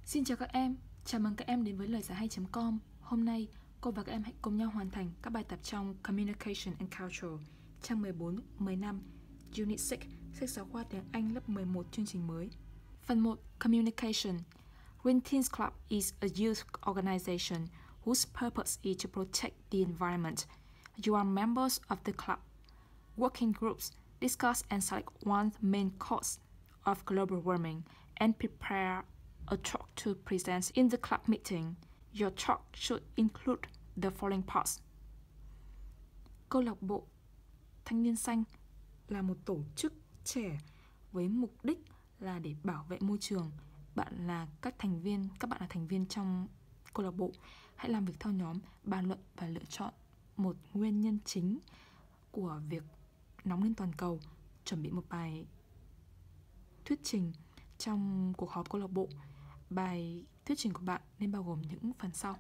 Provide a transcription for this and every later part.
Xin chào các em, chào mừng các em đến với Loigiaihay.com. Hôm nay, cô và các em hãy cùng nhau hoàn thành các bài tập trong Communication and Culture, trang 14, 15, Unit 6, sách giáo khoa tiếng Anh lớp 11 chương trình mới. Phần 1. Communication. Green Teens Club is a youth organization whose purpose is to protect the environment. You are members of the club. Working groups discuss and select one main cause of global warming and prepare a talk to present in the club meeting. Your talk should include the following parts. Câu lạc bộ Thanh niên xanh là một tổ chức trẻ với mục đích là để bảo vệ môi trường. Các bạn là thành viên trong câu lạc bộ. Hãy làm việc theo nhóm, bàn luận và lựa chọn một nguyên nhân chính của việc nóng lên toàn cầu. Chuẩn bị một bài thuyết trình trong cuộc họp câu lạc bộ. Bài thuyết trình của bạn nên bao gồm những phần sau.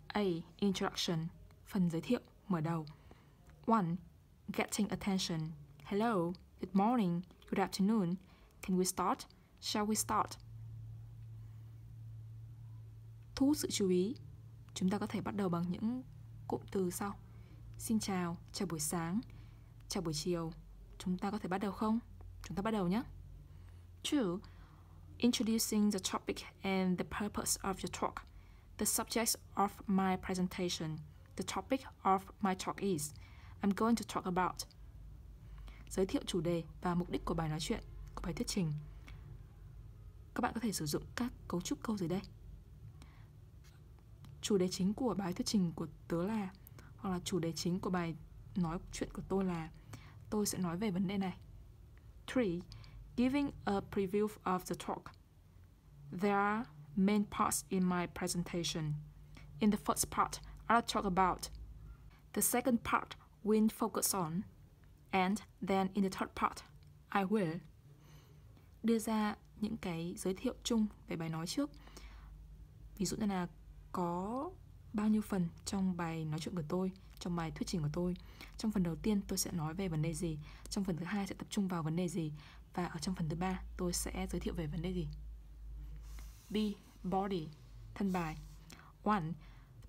A. Introduction. Phần giới thiệu, mở đầu. 1. Getting attention. Hello, good morning, good afternoon. Can we start? Shall we start? Thu hút sự chú ý. Chúng ta có thể bắt đầu bằng những cụm từ sau. Xin chào, chào buổi sáng, chào buổi chiều. Chúng ta có thể bắt đầu không? Chúng ta bắt đầu nhé. 2. Introducing the topic and the purpose of your talk. The subject of my presentation. The topic of my talk is. I'm going to talk about. Giới thiệu chủ đề và mục đích của bài nói chuyện, của bài thuyết trình. Các bạn có thể sử dụng các cấu trúc câu dưới đây. Chủ đề chính của bài thuyết trình của tớ là, hoặc là chủ đề chính của bài nói chuyện của tôi là, tôi sẽ nói về vấn đề này. 3. Giving a preview of the talk. There are main parts in my presentation. In the first part, I'll talk about. The second part, we'll focus on. And then in the third part, I will. Đưa ra những cái giới thiệu chung về bài nói trước. Ví dụ như là có bao nhiêu phần trong bài nói chuyện của tôi, trong bài thuyết trình của tôi. Trong phần đầu tiên tôi sẽ nói về vấn đề gì, trong phần thứ hai sẽ tập trung vào vấn đề gì, và ở trong phần thứ ba tôi sẽ giới thiệu về vấn đề gì. B. Body. Thân bài. 1.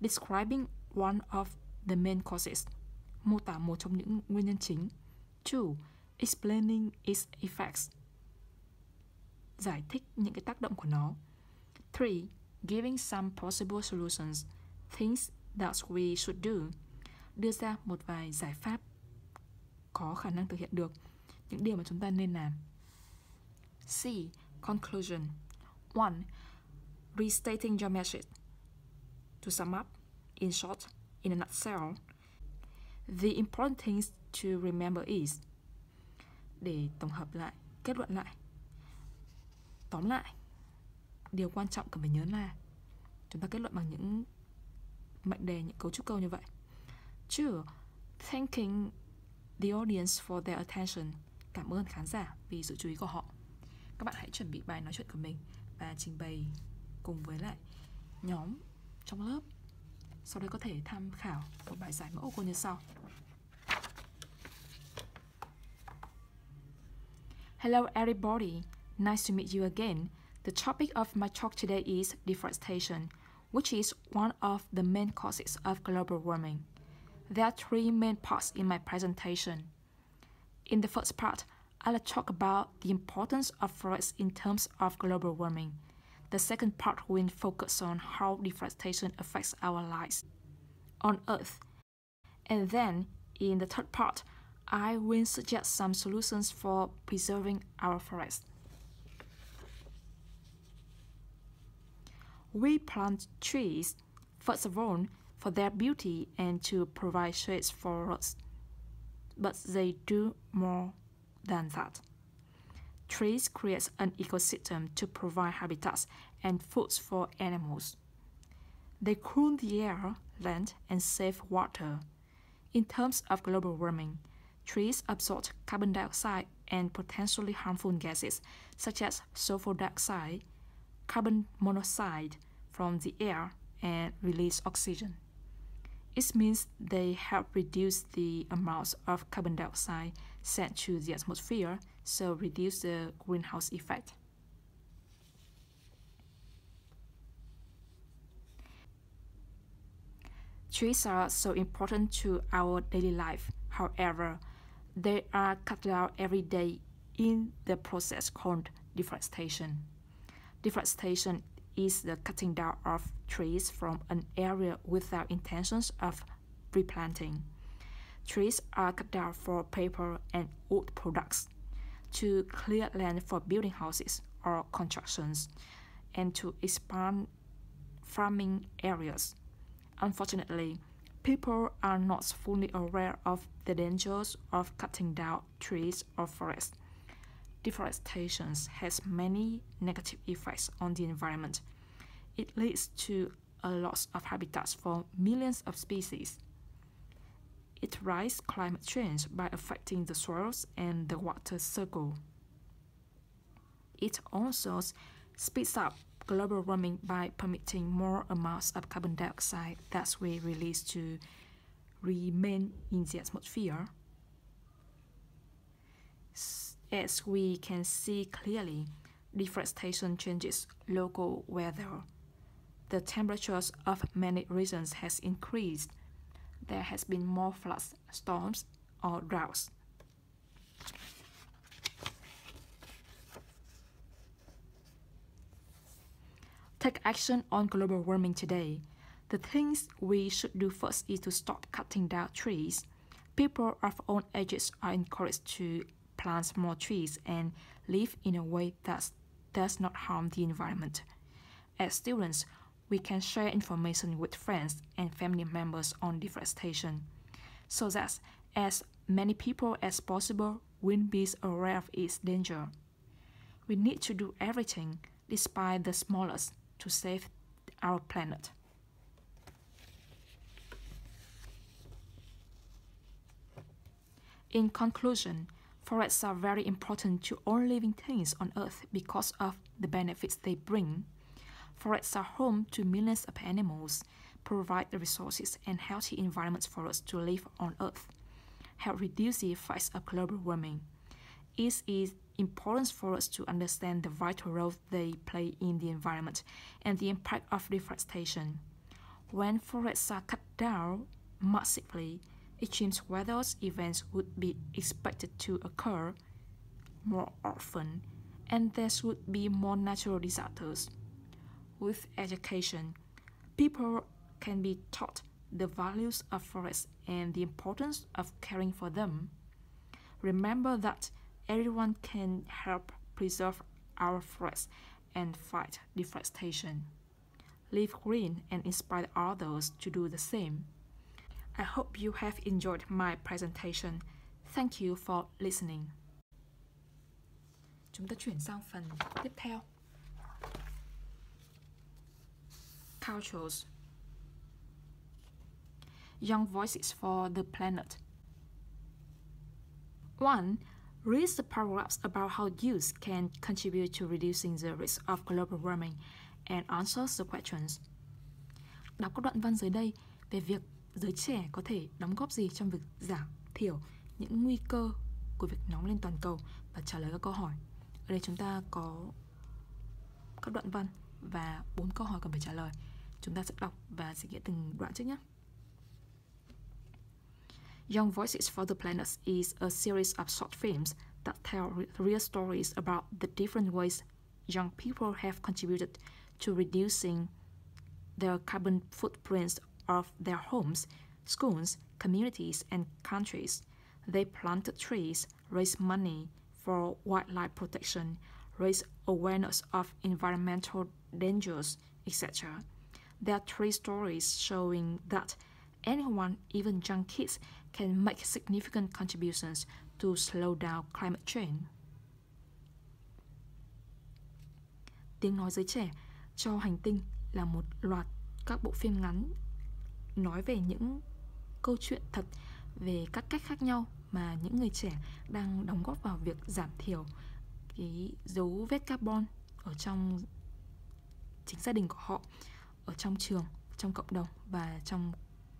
Describing one of the main causes. Mô tả một trong những nguyên nhân chính. 2. Explaining its effects. Giải thích những cái tác động của nó. 3. Giving some possible solutions. Things that we should do. Đưa ra một vài giải pháp có khả năng thực hiện được, những điều mà chúng ta nên làm. C. Conclusion. 1. Restating your message. To sum up, in short, in a nutshell, the important things to remember is. Để tổng hợp lại, kết luận lại, tóm lại, điều quan trọng cần phải nhớ là, chúng ta kết luận bằng những mệnh đề, những cấu trúc câu như vậy. 2. Thanking the audience for their attention. Cảm ơn khán giả vì sự chú ý của họ. Các bạn hãy chuẩn bị bài nói chuyện của mình và trình bày cùng với lại nhóm trong lớp. Sau đây có thể tham khảo một bài giải mẫu cô như sau. Hello everybody, nice to meet you again. The topic of my talk today is deforestation, which is one of the main causes of global warming. There are 3 main parts in my presentation. In the first part, I'll talk about the importance of forests in terms of global warming. The second part will focus on how deforestation affects our lives on Earth. And then, in the third part, I will suggest some solutions for preserving our forests. We plant trees, first of all, for their beauty and to provide shades for us. But they do more than that. Trees create an ecosystem to provide habitats and foods for animals. They cool the air, land, and save water. In terms of global warming, trees absorb carbon dioxide and potentially harmful gases such as sulfur dioxide, carbon monoxide from the air, and release oxygen. It means they help reduce the amounts of carbon dioxide sent to the atmosphere, so reduce the greenhouse effect. Trees are so important to our daily life. However, they are cut down every day in the process called deforestation. Deforestation is the cutting down of trees from an area without intentions of replanting. Trees are cut down for paper and wood products, to clear land for building houses or constructions, and to expand farming areas. Unfortunately, people are not fully aware of the dangers of cutting down trees or forests. Deforestation has many negative effects on the environment. It leads to a loss of habitats for millions of species. It raises climate change by affecting the soils and the water cycle. It also speeds up global warming by permitting more amounts of carbon dioxide that we release to remain in the atmosphere. As we can see clearly, deforestation changes local weather. The temperatures of many regions has increased. There has been more floods, storms, or droughts. Take action on global warming today. The things we should do first is to stop cutting down trees. People of all ages are encouraged to plant more trees and live in a way that does not harm the environment. As students, we can share information with friends and family members on deforestation, so that as many people as possible will be aware of its danger. We need to do everything, despite the smallest, to save our planet. In conclusion, forests are very important to all living things on Earth because of the benefits they bring. Forests are home to millions of animals, provide the resources and healthy environments for us to live on Earth, help reduce the effects of global warming. It is important for us to understand the vital role they play in the environment and the impact of deforestation. When forests are cut down massively, extreme weather events would be expected to occur more often, and there would be more natural disasters. With education, people can be taught the values of forests and the importance of caring for them. Remember that everyone can help preserve our forests and fight deforestation. Live green and inspire others to do the same. I hope you have enjoyed my presentation. Thank you for listening. Chúng ta chuyển sang phần tiếp theo. Cultures. Young voices for the planet. 1. Read the paragraphs about how youth can contribute to reducing the risk of global warming and answer the questions. Đọc các đoạn văn dưới đây về việc giới trẻ có thể đóng góp gì trong việc giảm thiểu những nguy cơ của việc nóng lên toàn cầu và trả lời các câu hỏi. Ở đây chúng ta có các đoạn văn và 4 câu hỏi cần phải trả lời. Chúng ta sẽ đọc và sẽ nghĩa từng đoạn trước nhé. Young Voices for the Planet is a series of short films that tell real stories about the different ways young people have contributed to reducing the carbon footprints of their homes, schools, communities, and countries. They planted trees, raised money for wildlife protection, raised awareness of environmental dangers, etc. There are 3 stories showing that anyone, even young kids, can make significant contributions to slow down climate change. Tiếng nói giới trẻ cho hành tinh là một loạt các bộ phim ngắn nói về những câu chuyện thật về các cách khác nhau mà những người trẻ đang đóng góp vào việc giảm thiểu cái dấu vết carbon ở trong chính gia đình của họ, ở trong trường, trong cộng đồng và trong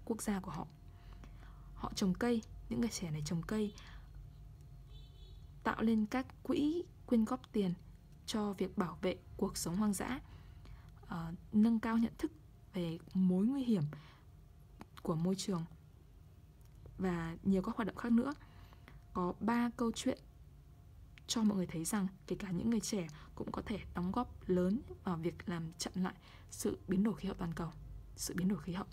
quốc gia của họ. Họ trồng cây, những người trẻ này trồng cây, tạo lên các quỹ quyên góp tiền cho việc bảo vệ cuộc sống hoang dã, nâng cao nhận thức về mối nguy hiểm của môi trường và nhiều các hoạt động khác nữa. Có 3 câu chuyện cho mọi người thấy rằng kể cả những người trẻ cũng có thể đóng góp lớn vào việc làm chặn lại sự biến đổi khí hậu toàn cầu, sự biến đổi khí hậu.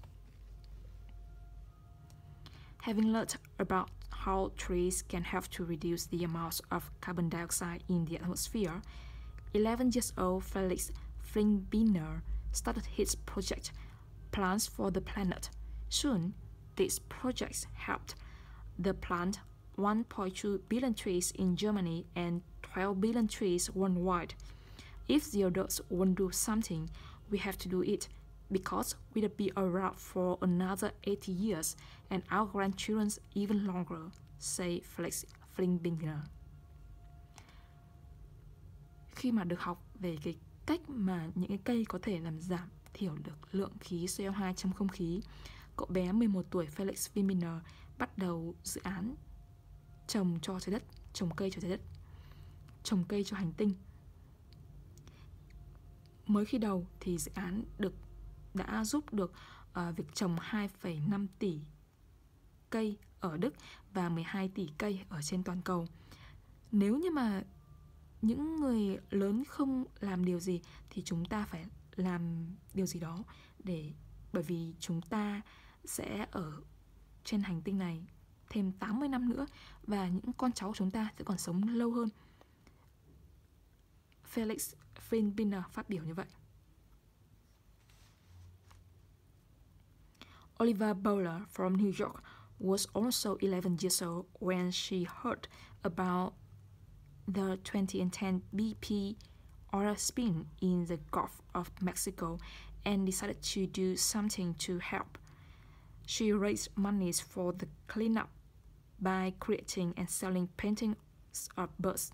Having learned about how trees can help to reduce the amount of carbon dioxide in the atmosphere, 11-year-old Felix Flingbiner started his project, Plants for the Planet. Soon, this project helped the plant 1.2 billion trees in Germany and 12 billion trees worldwide. If the adults won't do something, we have to do it, because we'll be around for another 80 years and our grandchildren even longer, say Felix Flingbiner. Khi mà được học về cái cách mà những cái cây có thể làm giảm thiểu được lượng khí CO2 trong không khí, cậu bé 11 tuổi Felix Flingbiner bắt đầu dự án trồng cho trái đất, trồng cây cho trái đất, trồng cây cho hành tinh. Mới khi đầu thì dự án đã giúp được việc trồng 2,5 tỷ cây ở Đức và 12 tỷ cây ở trên toàn cầu. Nếu như mà những người lớn không làm điều gì thì chúng ta phải làm điều gì đó, bởi vì chúng ta sẽ ở trên hành tinh này thêm 80 năm nữa và những con cháu của chúng ta sẽ còn sống lâu hơn. Felix Flingbiner phát biểu như vậy. Oliver Bowler from New York was also 11 years old when she heard about the 2010 BP oil spill in the Gulf of Mexico and decided to do something to help. She raised money for the cleanup by creating and selling paintings of birds.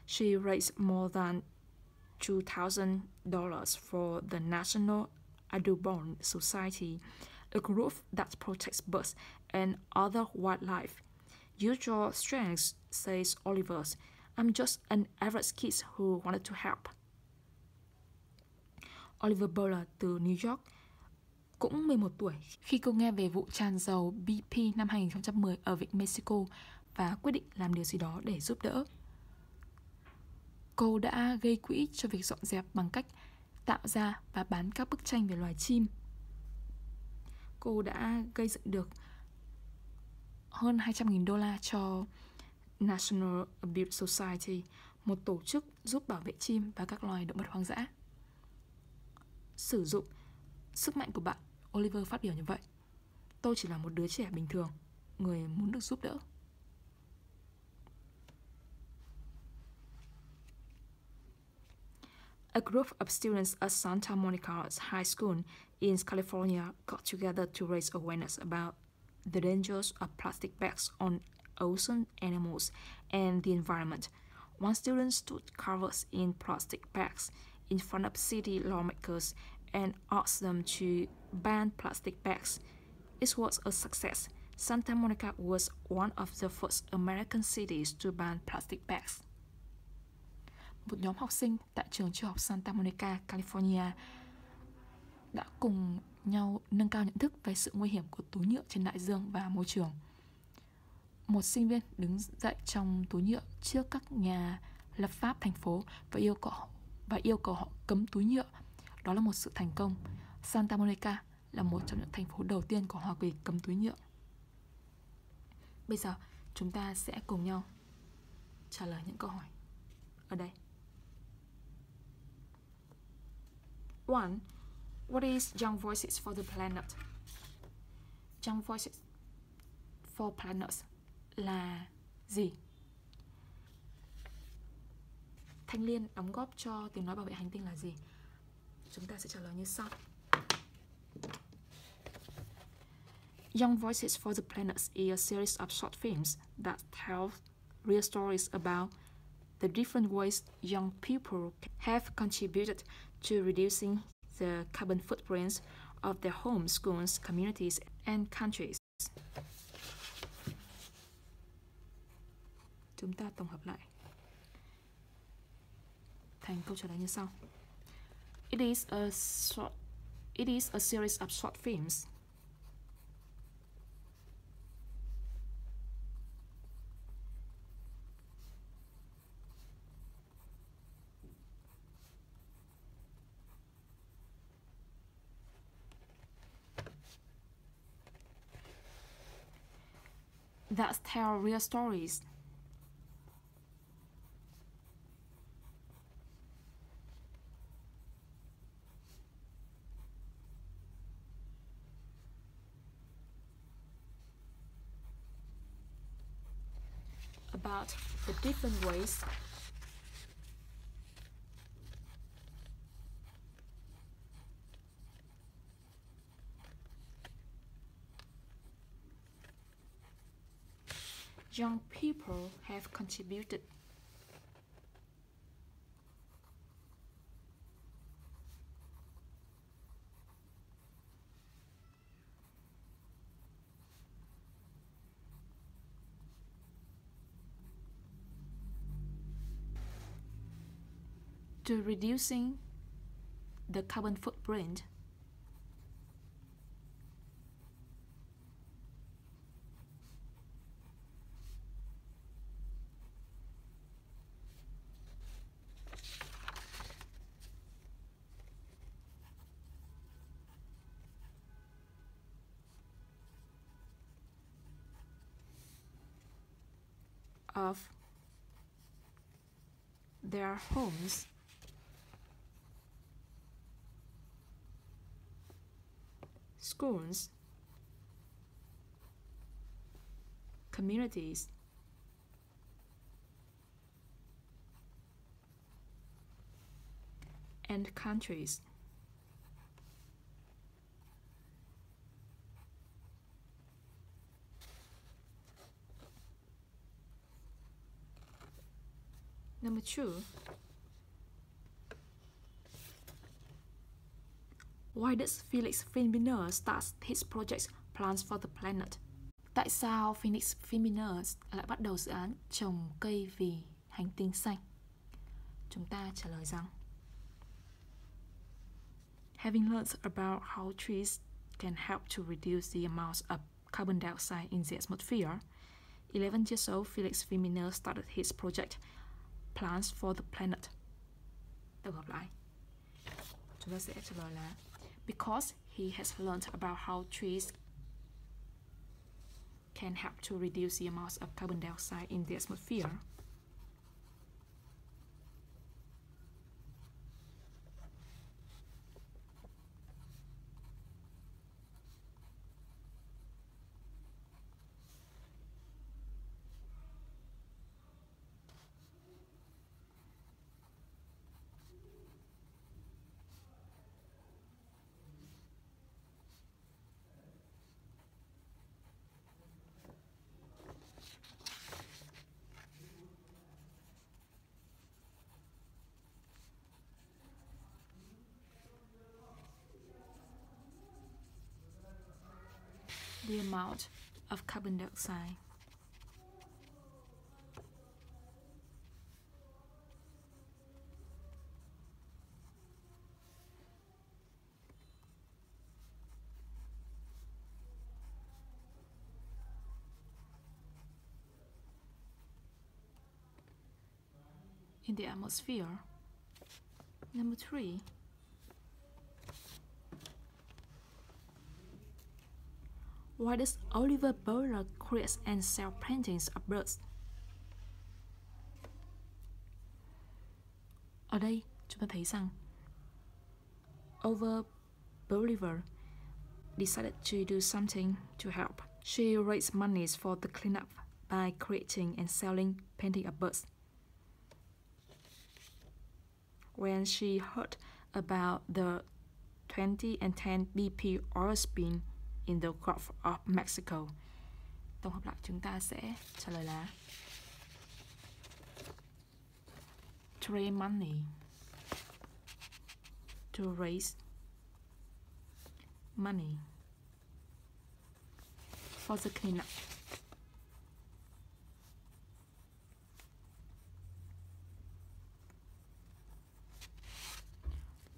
She raised more than $2,000 for the National Audubon Society, a group that protects birds and other wildlife. Use your strengths, says Oliver. I'm just an average kid who wanted to help. Oliver Bowler từ New York, cũng 11 tuổi, khi cô nghe về vụ tràn dầu BP năm 2010 ở vịnh Mexico và quyết định làm điều gì đó để giúp đỡ. Cô đã gây quỹ cho việc dọn dẹp bằng cách tạo ra và bán các bức tranh về loài chim. Cô đã gây dựng được hơn 200.000 đô la cho National Audubon Society, một tổ chức giúp bảo vệ chim và các loài động vật hoang dã. Sử dụng sức mạnh của bạn, Oliver phát biểu như vậy. Tôi chỉ là một đứa trẻ bình thường, người muốn được giúp đỡ. A group of students at Santa Monica High School in California got together to raise awareness about the dangers of plastic bags on ocean animals and the environment. One student stood covers in plastic bags in front of city lawmakers and asked them to ban plastic bags. It was a success. Santa Monica was one of the first American cities to ban plastic bags. Một nhóm học sinh tại trường trung học Santa Monica, California đã cùng nhau nâng cao nhận thức về sự nguy hiểm của túi nhựa trên đại dương và môi trường. Một sinh viên đứng dậy trong túi nhựa trước các nhà lập pháp thành phố và yêu cầu họ cấm túi nhựa. Đó là một sự thành công. Santa Monica là một trong những thành phố đầu tiên của Hoa Kỳ cấm túi nhựa. Bây giờ chúng ta sẽ cùng nhau trả lời những câu hỏi ở đây. 1. What is Young Voices for the Planet? Young Voices for Planet là gì? Thanh niên đóng góp cho tiếng nói bảo vệ hành tinh là gì? Chúng ta sẽ trả lời như sau. Young Voices for the Planet is a series of short films that tell real stories about the different ways young people have contributed to reducing the carbon footprints of their homes, schools, communities, and countries. Chúng ta tổng hợp lại thành câu trả lời như sau. It is a series of short films that tell real stories. About the different ways young people have contributed to reducing the carbon footprint. Of their homes, schools, communities, and countries. Number 2. Why does Felix Feminor start his project Plants for the Planet? Tại sao Felix Feminor lại bắt đầu dự án trồng cây vì hành tinh xanh? Chúng ta trả lời rằng having learned about how trees can help to reduce the amount of carbon dioxide in the atmosphere, 11 years old Felix Feminor started his project Plants for the Planet. Tổng hợp lại, chúng ta sẽ trả lời là because he has learned about how trees can help to reduce the amount of carbon dioxide in the atmosphere. The amount of carbon dioxide in the atmosphere. Number 3. Why does Oliver Bowler create and sell paintings of birds? Ở đây chúng ta thấy rằng Oliver Bolivar decided to do something to help. She raised money for the cleanup by creating and selling paintings of birds. When she heard about the 20 and 10 BP oil spill in the Gulf of Mexico. Tổng hợp lại chúng ta sẽ trả lời là to raise money, to raise money for the cleanup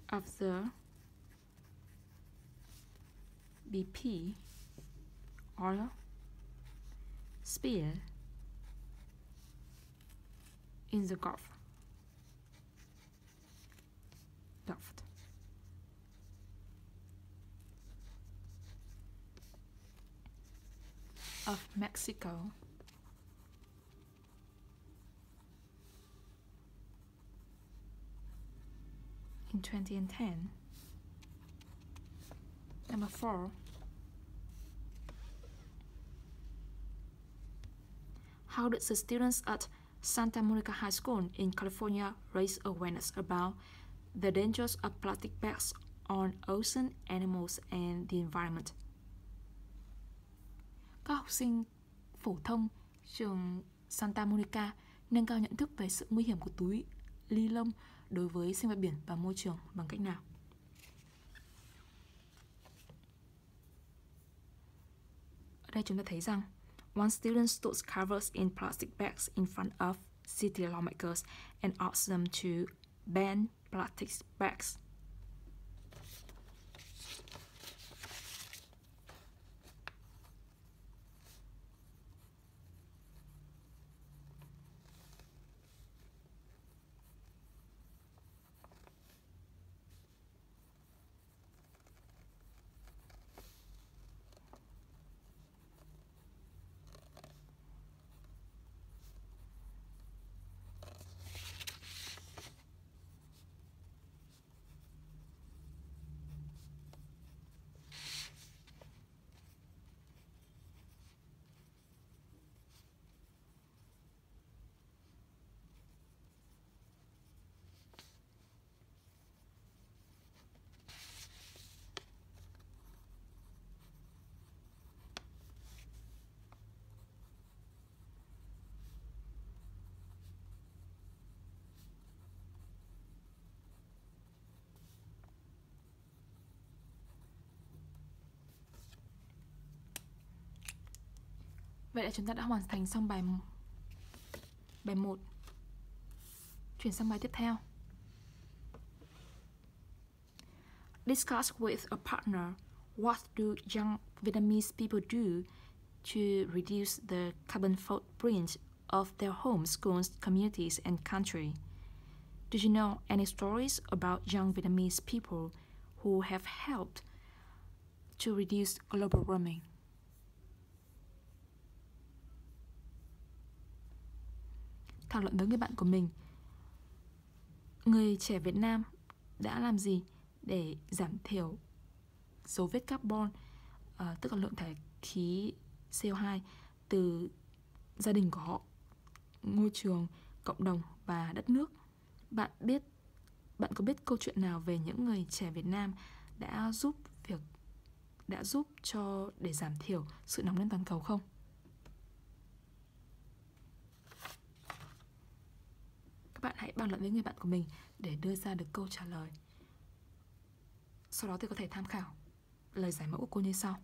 of the BP oil spill in the Gulf of Mexico. in 2010. Number 4. How did the students at Santa Monica High School in California raise awareness about the dangers of plastic bags on ocean, animals, and the environment? Các học sinh phổ thông trường Santa Monica nâng cao nhận thức về sự nguy hiểm của túi ni lông đối với sinh vật biển và môi trường bằng cách nào? Ở đây chúng ta thấy rằng one student stood covers in plastic bags in front of city lawmakers and asked them to ban plastic bags. Vậy là chúng ta đã hoàn thành xong bài 1. Chuyển sang bài tiếp theo. Discuss with a partner what do young Vietnamese people do to reduce the carbon footprint of their homes, schools, communities, and country. Do you know any stories about young Vietnamese people who have helped to reduce global warming? Thảo luận với người bạn của mình. Người trẻ Việt Nam đã làm gì để giảm thiểu dấu vết carbon, tức là lượng thải khí CO2 từ gia đình của họ, môi trường, cộng đồng và đất nước. Bạn có biết câu chuyện nào về những người trẻ Việt Nam đã giúp cho để giảm thiểu sự nóng lên toàn cầu không? Các bạn hãy bàn luận với người bạn của mình để đưa ra được câu trả lời. Sau đó thì có thể tham khảo lời giải mẫu của cô như sau.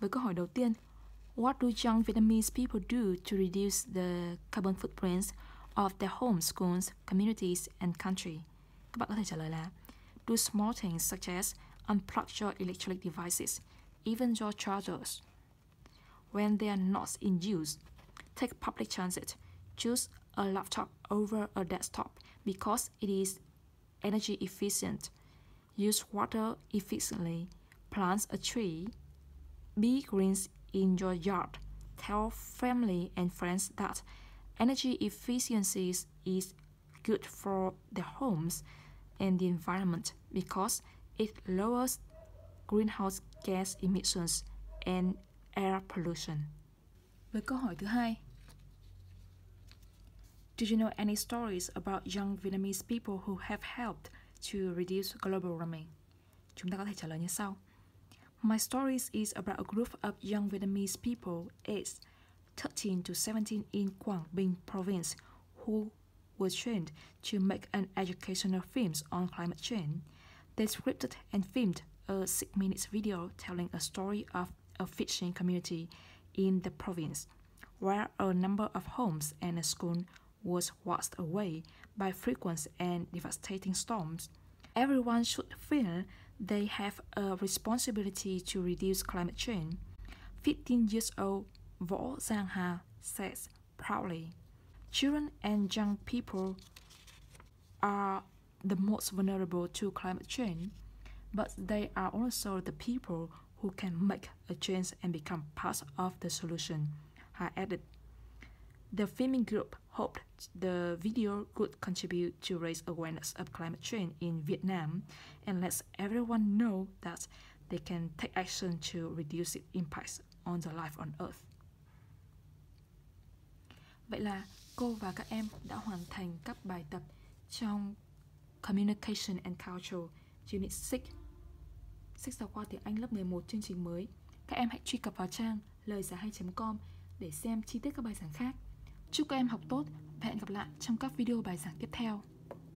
Với câu hỏi đầu tiên, what do young Vietnamese people do to reduce the carbon footprints of their homes, schools, communities and country? Các bạn có thể trả lời là do small things such as unplug your electronic devices, even your chargers, when they are not in use. Take public transit. Choose a laptop over a desktop because it is energy efficient. Use water efficiently. Plant a tree. Be green in your yard. Tell family and friends that energy efficiency is good for their homes and the environment because it lowers greenhouse gas emissions and air pollution. Với câu hỏi thứ hai, do you know any stories about young Vietnamese people who have helped to reduce global warming? Chúng ta có thể trả lời như sau. My stories is about a group of young Vietnamese people aged 13 to 17 in Quảng Bình province who were trained to make an educational films on climate change. They scripted and filmed a 6-minute video telling a story of a fishing community in the province, where a number of homes and a school was washed away by frequent and devastating storms. Everyone should feel they have a responsibility to reduce climate change. 15-year-old Loigiaihay says proudly. Children and young people are the most vulnerable to climate change, but they are also the people who can make a change and become part of the solution. added. The filming group hoped the video could contribute to raise awareness of climate change in Vietnam and let everyone know that they can take action to reduce its impacts on the life on Earth. Vậy là cô và các em đã hoàn thành các bài tập trong Communication and Culture Unit 6, sách giáo khoa tiếng Anh lớp 11 chương trình mới. Các em hãy truy cập vào trang loigiaihay.com để xem chi tiết các bài giảng khác. Chúc các em học tốt và hẹn gặp lại trong các video bài giảng tiếp theo.